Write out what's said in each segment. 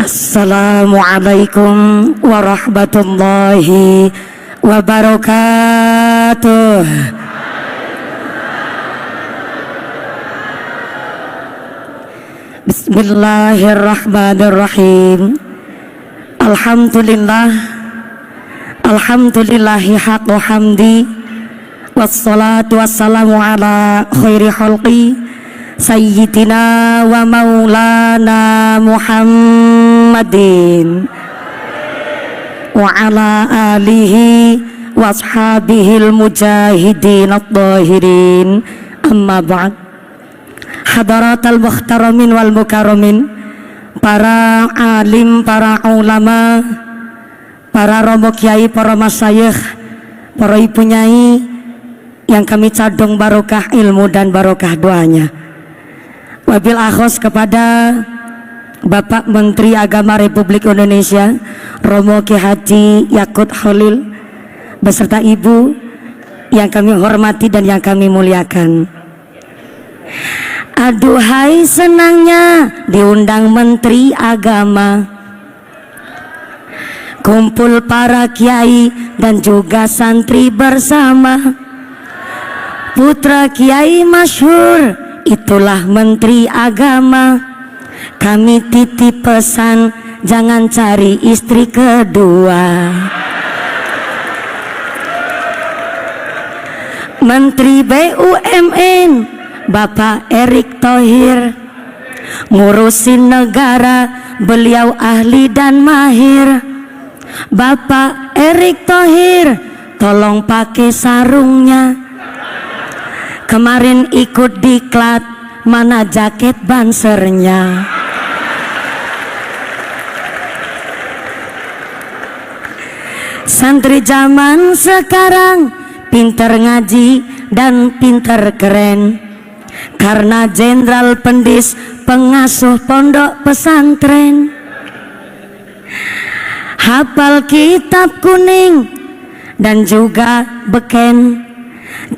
Assalamualaikum warahmatullahi wabarakatuh. Bismillahirrahmanirrahim. Alhamdulillah, alhamdulillahi haqqo hamdi, wassalatu wassalamu ala khairi khalqi Sayyidina wa maulana Muhammadin wa ala alihi wa ashabihil mujahidin at-tahirin, amma ba'd. Hadaratal mukhtaramin wal mukarramin, para alim, para ulama, para romo kiai, para masyayikh, para ibu nyai yang kami cadung barokah ilmu dan barokah doanya. Wabil akhos kepada Bapak Menteri Agama Republik Indonesia Romo Ki Haji Yakut Khalil beserta Ibu yang kami hormati dan yang kami muliakan. Aduhai senangnya diundang Menteri Agama, kumpul para kiai dan juga santri bersama. Putra kiai masyhur, itulah Menteri Agama. Kami titip pesan, jangan cari istri kedua. Menteri BUMN Bapak Erick Thohir, ngurusin negara beliau ahli dan mahir. Bapak Erick Thohir, tolong pakai sarungnya. Kemarin ikut diklat, mana jaket bansernya? Santri zaman sekarang pinter ngaji dan pinter keren, karena jenderal pendis pengasuh pondok pesantren. Hafal kitab kuning dan juga beken,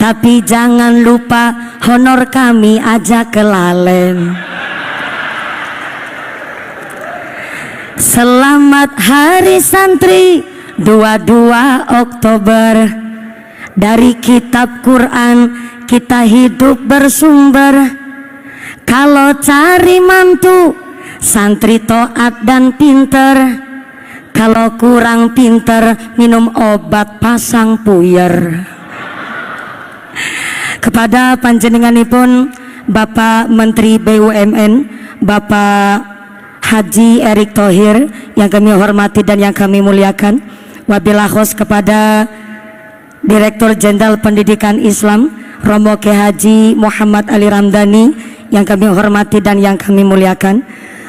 tapi jangan lupa honor kami aja kelalen. Selamat Hari Santri 22 Oktober. Dari kitab Quran kita hidup bersumber. Kalau cari mantu, santri taat dan pinter. Kalau kurang pinter, minum obat pasang puyer. Kepada panjenenganipun Bapak Menteri BUMN Bapak Haji Erick Thohir yang kami hormati dan yang kami muliakan. Wabillahi khos kepada Direktur Jenderal Pendidikan Islam Romo Ki Haji Muhammad Ali Ramdhani yang kami hormati dan yang kami muliakan.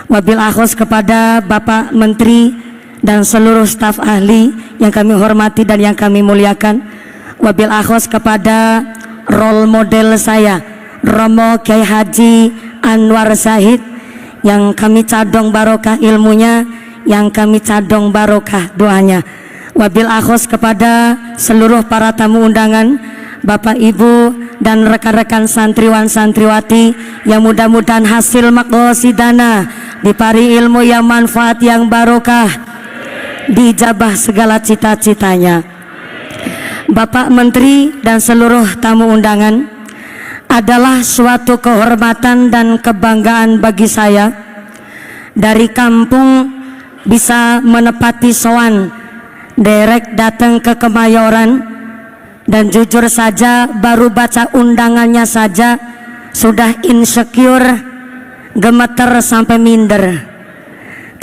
Wabillahi khos kepada Bapak Menteri dan seluruh staf ahli yang kami hormati dan yang kami muliakan. Wabillahi khos kepada role model saya Romo Kiai Haji Anwar Zahid yang kami cadong barokah ilmunya, yang kami cadong barokah doanya. Wabil akhos kepada seluruh para tamu undangan, Bapak Ibu dan rekan-rekan santriwan santriwati yang mudah-mudahan hasil maqasidana dipari ilmu yang manfaat yang barokah, dijabah segala cita-citanya. Bapak Menteri dan seluruh tamu undangan, adalah suatu kehormatan dan kebanggaan bagi saya dari kampung bisa menepati sowan derek datang ke Kemayoran, dan jujur saja baru baca undangannya saja sudah insecure, gemeter sampai minder,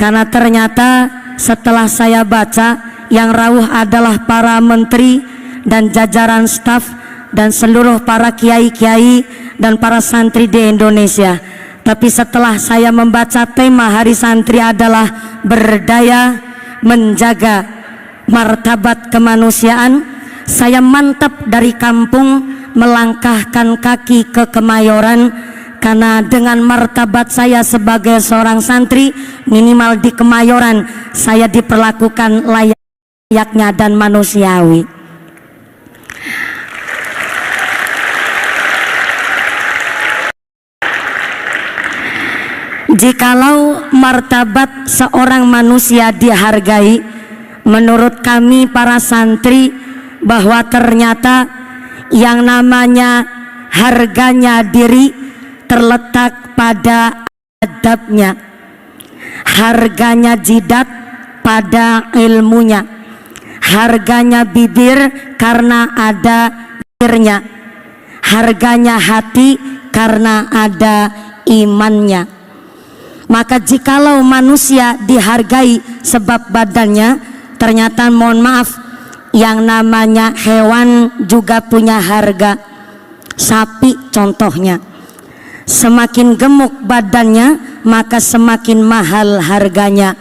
karena ternyata setelah saya baca yang rawuh adalah para menteri dan jajaran staf dan seluruh para kiai-kiai dan para santri di Indonesia. Tapi setelah saya membaca tema Hari Santri adalah berdaya menjaga martabat kemanusiaan, saya mantap dari kampung melangkahkan kaki ke Kemayoran, karena dengan martabat saya sebagai seorang santri, minimal di Kemayoran saya diperlakukan layaknya dan manusiawi. Jikalau martabat seorang manusia dihargai, menurut kami para santri bahwa ternyata yang namanya harganya diri terletak pada adabnya, harganya jidat pada ilmunya, harganya bibir karena ada bibirnya, harganya hati karena ada imannya. Maka jikalau manusia dihargai sebab badannya, ternyata mohon maaf, yang namanya hewan juga punya harga. Sapi contohnya, semakin gemuk badannya maka semakin mahal harganya.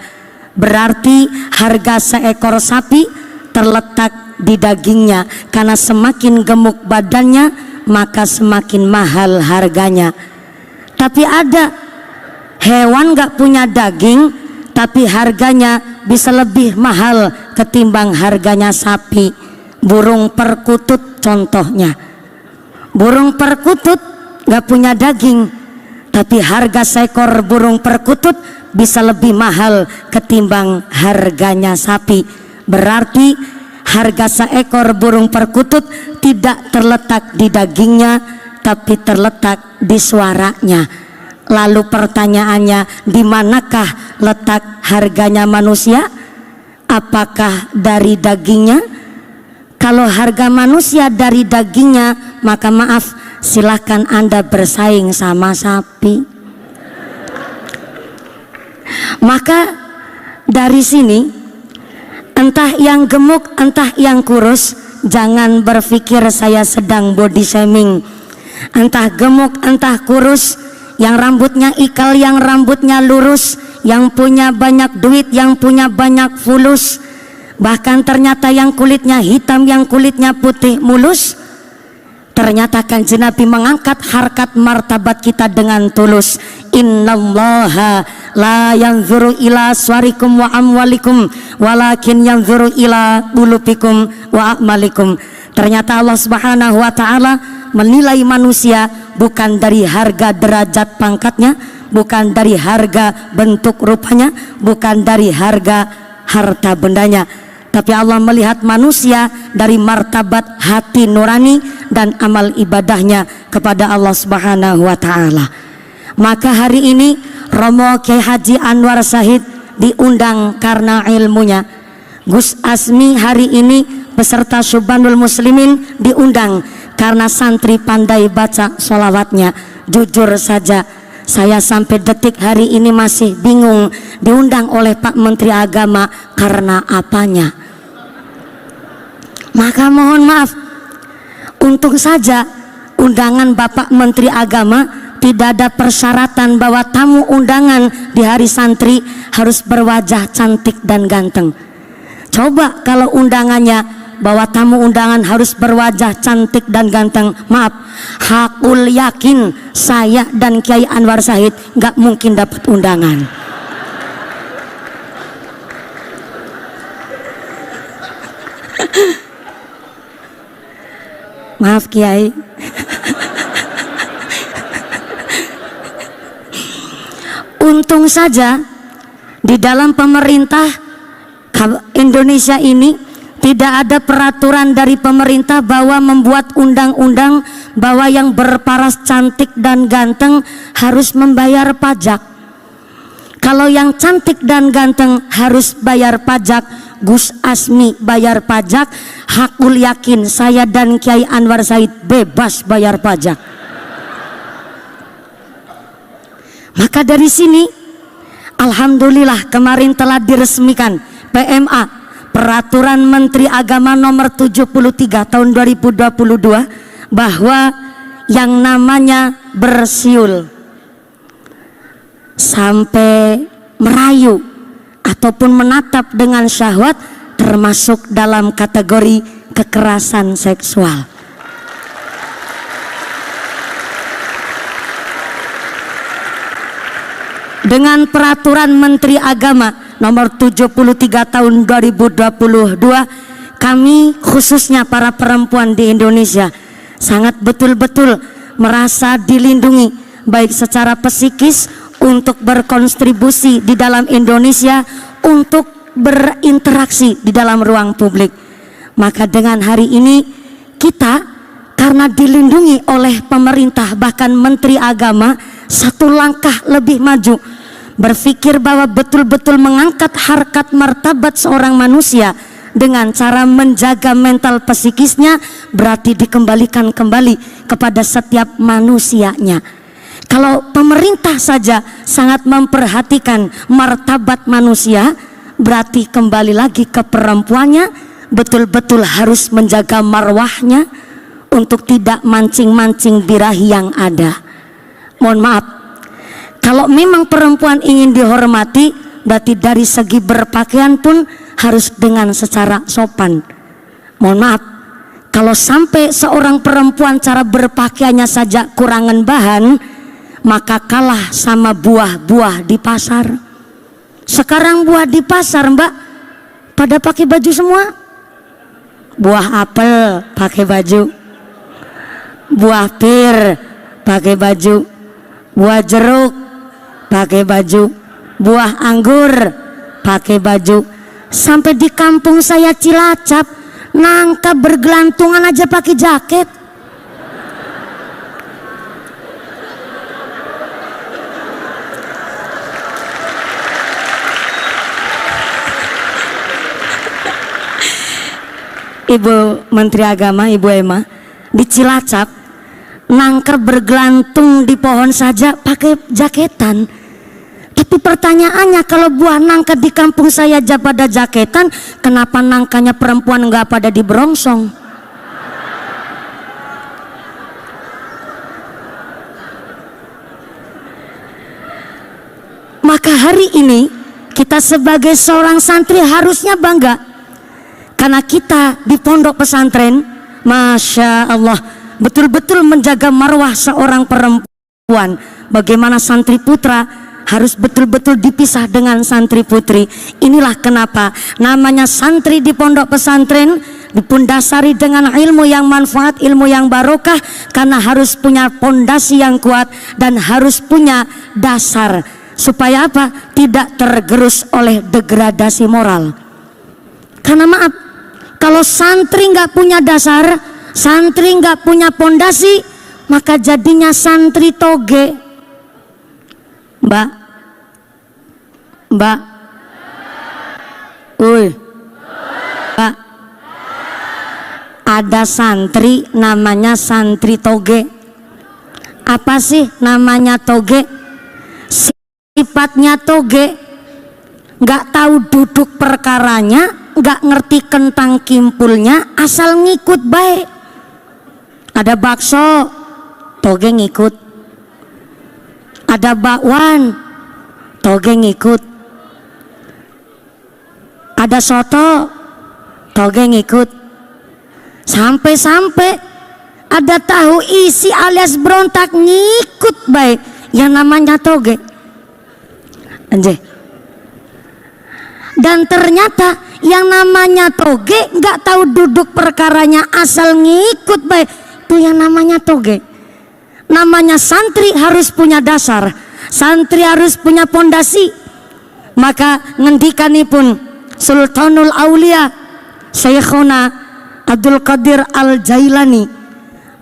Berarti harga seekor sapi terletak di dagingnya, karena semakin gemuk badannya maka semakin mahal harganya. Tapi ada hewan gak punya daging tapi harganya bisa lebih mahal ketimbang harganya sapi. Burung perkutut contohnya, burung perkutut gak punya daging tapi harga seekor burung perkutut bisa lebih mahal ketimbang harganya sapi. Berarti harga seekor burung perkutut tidak terletak di dagingnya tapi terletak di suaranya. Lalu pertanyaannya, di manakah letak harganya manusia? Apakah dari dagingnya? Kalau harga manusia dari dagingnya, maka maaf, silahkan Anda bersaing sama sapi. Maka dari sini, entah yang gemuk, entah yang kurus, jangan berpikir saya sedang body shaming. Entah gemuk, entah kurus, yang rambutnya ikal, yang rambutnya lurus, yang punya banyak duit, yang punya banyak fulus, bahkan ternyata yang kulitnya hitam, yang kulitnya putih mulus, ternyata Kanjeng Nabi mengangkat harkat martabat kita dengan tulus. Innallaha la yanzuru ila suwarikum wa amwalikum walakin yanzuru ila qulubikum wa a'malikum. Ternyata Allah Subhanahu wa taala menilai manusia bukan dari harga derajat pangkatnya, bukan dari harga bentuk rupanya, bukan dari harga harta bendanya, tapi Allah melihat manusia dari martabat hati nurani dan amal ibadahnya kepada Allah Subhanahu wa taala. Maka hari ini Romo Kiai Haji Anwar Syahid diundang karena ilmunya. Gus Asmi hari ini beserta Syubhanul Muslimin diundang karena santri pandai baca sholawatnya. Jujur saja, saya sampai detik hari ini masih bingung diundang oleh Pak Menteri Agama karena apanya. Maka mohon maaf, untung saja undangan Bapak Menteri Agama tidak ada persyaratan bahwa tamu undangan di hari santri harus berwajah cantik dan ganteng. Coba kalau undangannya bahwa tamu undangan harus berwajah cantik dan ganteng, maaf, hakul yakin saya dan Kiai Anwar Syahid gak mungkin dapat undangan. Maaf Kiai. Untung saja di dalam pemerintah Indonesia ini tidak ada peraturan dari pemerintah bahwa membuat undang-undang bahwa yang berparas cantik dan ganteng harus membayar pajak. Kalau yang cantik dan ganteng harus bayar pajak, Gus Asmi bayar pajak, hakul yakin saya dan Kiai Anwar Syahid bebas bayar pajak. Maka dari sini alhamdulillah kemarin telah diresmikan PMA, Peraturan Menteri Agama nomor 73 tahun 2022, bahwa yang namanya bersiul sampai merayu ataupun menatap dengan syahwat termasuk dalam kategori kekerasan seksual. Dengan Peraturan Menteri Agama nomor 73 tahun 2022, kami khususnya para perempuan di Indonesia sangat betul-betul merasa dilindungi baik secara psikis, untuk berkontribusi di dalam Indonesia, untuk berinteraksi di dalam ruang publik. Maka dengan hari ini kita karena dilindungi oleh pemerintah, bahkan Menteri Agama, satu langkah lebih maju, berpikir bahwa betul-betul mengangkat harkat martabat seorang manusia dengan cara menjaga mental psikisnya, berarti dikembalikan kembali kepada setiap manusianya. Kalau pemerintah saja sangat memperhatikan martabat manusia, berarti kembali lagi ke perempuannya, betul-betul harus menjaga marwahnya untuk tidak mancing-mancing birahi yang ada. Mohon maaf, kalau memang perempuan ingin dihormati, berarti dari segi berpakaian pun harus dengan secara sopan. Mohon maaf, kalau sampai seorang perempuan cara berpakaiannya saja kurangan bahan, maka kalah sama buah-buah di pasar. Sekarang buah di pasar, Mbak, pada pakai baju semua. Buah apel pakai baju, buah pir pakai baju, buah jeruk pakai baju, buah anggur pakai baju. Sampai di kampung saya Cilacap, nangka bergelantungan aja pakai jaket. Ibu Menteri Agama, Ibu Emma, di Cilacap nangka bergelantung di pohon saja pakai jaketan. Tapi pertanyaannya, kalau buah nangka di kampung saya aja pada jaketan, kenapa nangkanya perempuan nggak pada di berongsong? Maka hari ini kita sebagai seorang santri harusnya bangga, karena kita di pondok pesantren, Masya Allah, betul-betul menjaga marwah seorang perempuan. Bagaimana santri putra harus betul-betul dipisah dengan santri putri. Inilah kenapa namanya santri di pondok pesantren dipundasari dengan ilmu yang manfaat, ilmu yang barokah, karena harus punya pondasi yang kuat dan harus punya dasar, supaya apa? Tidak tergerus oleh degradasi moral. Karena maaf, kalau santri nggak punya dasar, santri nggak punya pondasi, maka jadinya santri toge. Mbak, Mbak, ada santri namanya santri toge. Apa sih namanya toge? Sifatnya toge, nggak tahu duduk perkaranya, nggak ngerti kentang kimpulnya, asal ngikut baik. Ada bakso, toge ngikut. Ada bakwan, toge ngikut. Ada soto, toge ngikut. Sampai-sampai ada tahu isi alias berontak, ngikut baik. Yang namanya toge. Anjay. Dan ternyata yang namanya toge nggak tahu duduk perkaranya, asal ngikut baik, itu yang namanya toge. Namanya santri harus punya dasar, santri harus punya pondasi. Maka ngendikanipun Sultanul Aulia Syekhona Abdul Qadir Al-Jailani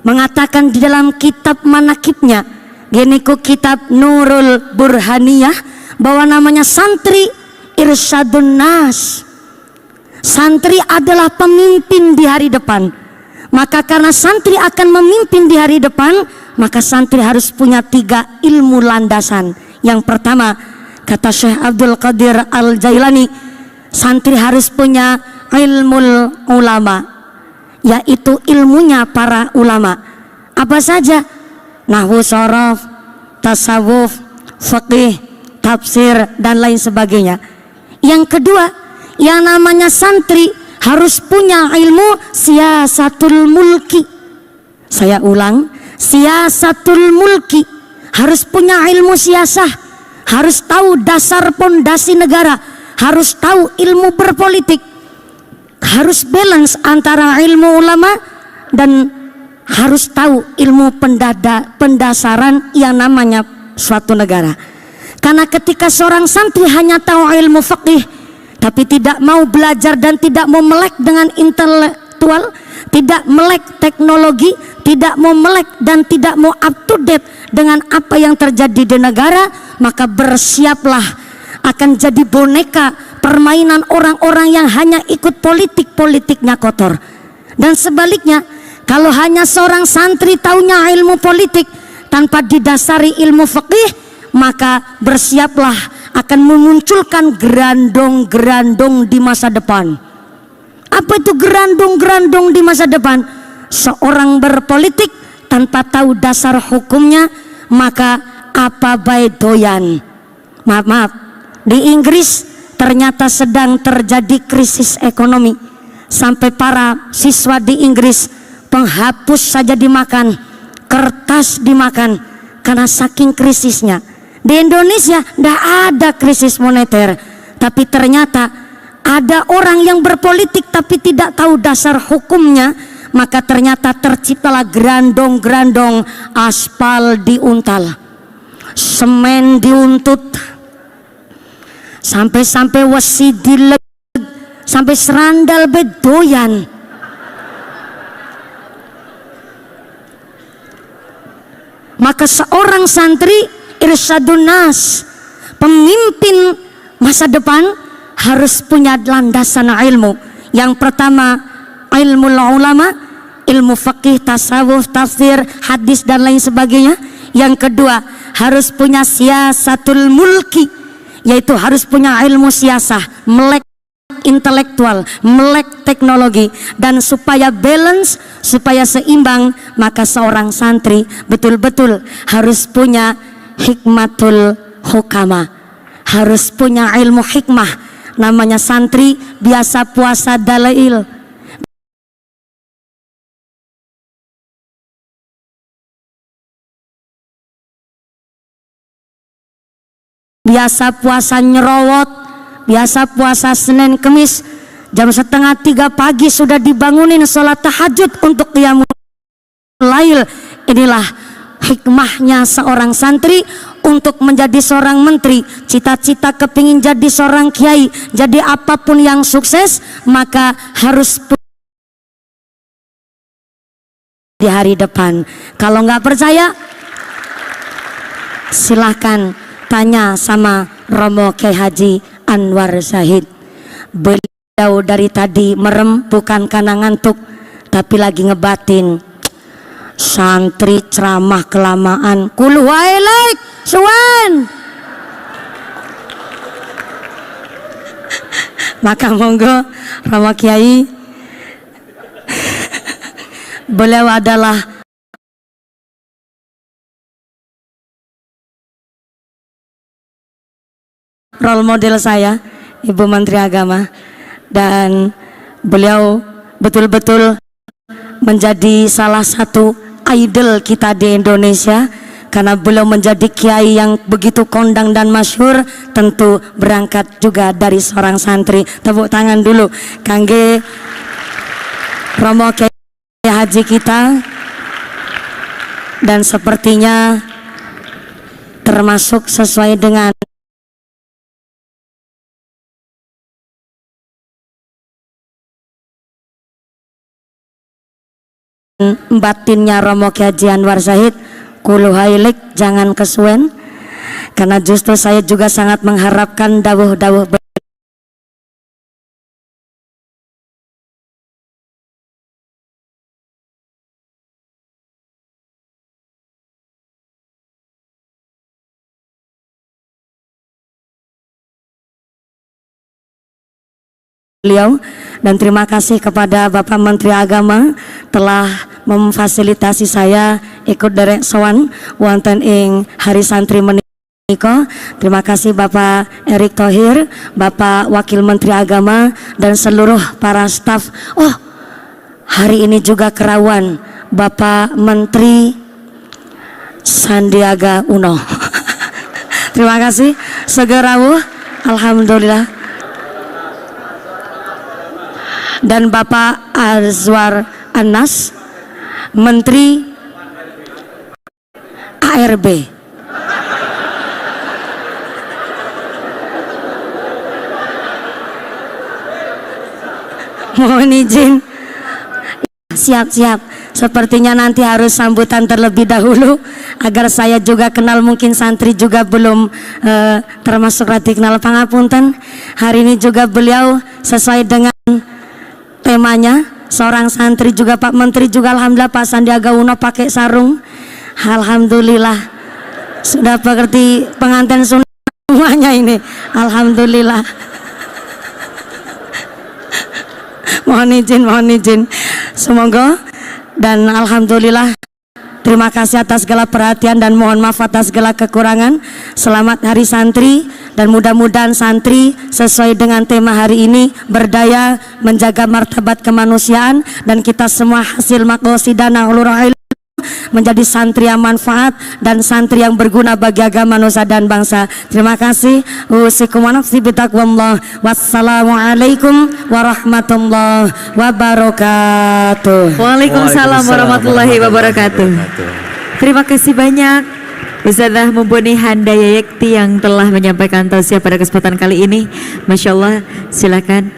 mengatakan di dalam kitab manakibnya, geniku kitab Nurul Burhaniyah, bahwa namanya santri irsyadun nas. Santri adalah pemimpin di hari depan. Maka karena santri akan memimpin di hari depan, maka santri harus punya 3 ilmu landasan. Yang pertama, kata Syekh Abdul Qadir Al-Jailani, santri harus punya ilmu ulama, yaitu ilmunya para ulama. Apa saja? Nahwu sorof, tasawuf, fiqih, tafsir, dan lain sebagainya. Yang kedua, yang namanya santri harus punya ilmu siasatul mulki. Saya ulang, siasatul mulki, harus punya ilmu siasah, harus tahu dasar pondasi negara, harus tahu ilmu berpolitik, harus balance antara ilmu ulama dan harus tahu ilmu pendasaran yang namanya suatu negara. Karena ketika seorang santri hanya tahu ilmu fikih tapi tidak mau belajar dan tidak mau melek dengan intelektual, tidak melek teknologi, tidak mau melek dan tidak mau up to date dengan apa yang terjadi di negara, maka bersiaplah akan jadi boneka permainan orang-orang yang hanya ikut politik, politiknya kotor. Dan sebaliknya, kalau hanya seorang santri taunya ilmu politik tanpa didasari ilmu fikih, maka bersiaplah akan memunculkan gerandong-gerandong di masa depan. Apa itu gerandong-gerandong di masa depan? Seorang berpolitik tanpa tahu dasar hukumnya, maka apa baik doyan. Maaf, di Inggris ternyata sedang terjadi krisis ekonomi, sampai para siswa di Inggris penghapus saja dimakan, kertas dimakan karena saking krisisnya. Di Indonesia tidak ada krisis moneter, tapi ternyata ada orang yang berpolitik tapi tidak tahu dasar hukumnya, maka ternyata terciptalah gerandong-gerandong, aspal diuntal, semen diuntut, sampai-sampai wesi dileg, sampai serandal bedoyan. Maka seorang santri irsyadun nas, pemimpin masa depan, harus punya landasan ilmu. Yang pertama ilmu ulama, ilmu fikih, tasawuf, tafsir, hadis dan lain sebagainya. Yang kedua harus punya siasatul mulki, yaitu harus punya ilmu siasah, melek intelektual, melek teknologi. Dan supaya balance, supaya seimbang, maka seorang santri betul-betul harus punya hikmatul hukama, harus punya ilmu hikmah. Namanya santri biasa puasa dalail, biasa puasa nyerowot, biasa puasa Senin Kemis, jam 2:30 pagi sudah dibangunin sholat tahajud untuk qiyamul lail. Inilah hikmahnya seorang santri untuk menjadi seorang menteri. Cita-cita kepingin jadi seorang kiai, jadi apapun yang sukses, maka harus di hari depan. Kalau nggak percaya, silahkan tanya sama Romo Kiai Haji Anwar Zahid. Beliau dari tadi merem bukan karena ngantuk, tapi lagi ngebatin. Santri ceramah kelamaan, kul wailek suwan. Maka monggo Romo Kiai, beliau adalah role model saya, Ibu Menteri Agama, dan beliau betul-betul menjadi salah satu idol kita di Indonesia, karena beliau menjadi kiai yang begitu kondang dan masyhur, tentu berangkat juga dari seorang santri. Tepuk tangan dulu kangge Romo Kiai Haji kita. Dan sepertinya termasuk sesuai dengan batinnya Romo Kiai Haji Anwar Zahid, kulu hailik jangan kesuwen, karena justru saya juga sangat mengharapkan dawuh-dawuh beliau. Dan terima kasih kepada Bapak Menteri Agama telah memfasilitasi saya ikut derek sowan wonten ing Hari Santri menika. Terima kasih Bapak Erick Thohir, Bapak Wakil Menteri Agama, dan seluruh para staf. Oh, hari ini juga kerawan Bapak Menteri Sandiaga Uno. Terima kasih segerawuh, alhamdulillah. Dan Bapak Azwar Anas, Menteri ARB. Mohon izin. Siap-siap. Sepertinya nanti harus sambutan terlebih dahulu agar saya juga kenal, mungkin santri juga belum termasuk rati kenal. Pangapunten. Hari ini juga beliau sesuai dengan temanya, seorang santri juga Pak Menteri juga alhamdulillah, Pak Sandiaga Uno pakai sarung. Alhamdulillah. Sudah mengerti pengantin sunnah semuanya ini. Alhamdulillah. Mohon izin. Semoga dan alhamdulillah. Terima kasih atas segala perhatian dan mohon maaf atas segala kekurangan. Selamat Hari Santri dan mudah-mudahan santri sesuai dengan tema hari ini berdaya menjaga martabat kemanusiaan dan kita semua hasil maqasidana ulul ilm menjadi santri yang manfaat dan santri yang berguna bagi agama nusa dan bangsa. Terima kasih. Usikum wa nafsi bitaqwallah. Wassalamualaikum warahmatullahi wabarakatuh. Waalaikumsalam warahmatullahi wabarakatuh. Terima kasih banyak Ustazah Mumpuni Handayayekti yang telah menyampaikan tausiah pada kesempatan kali ini. Masya Allah, silakan.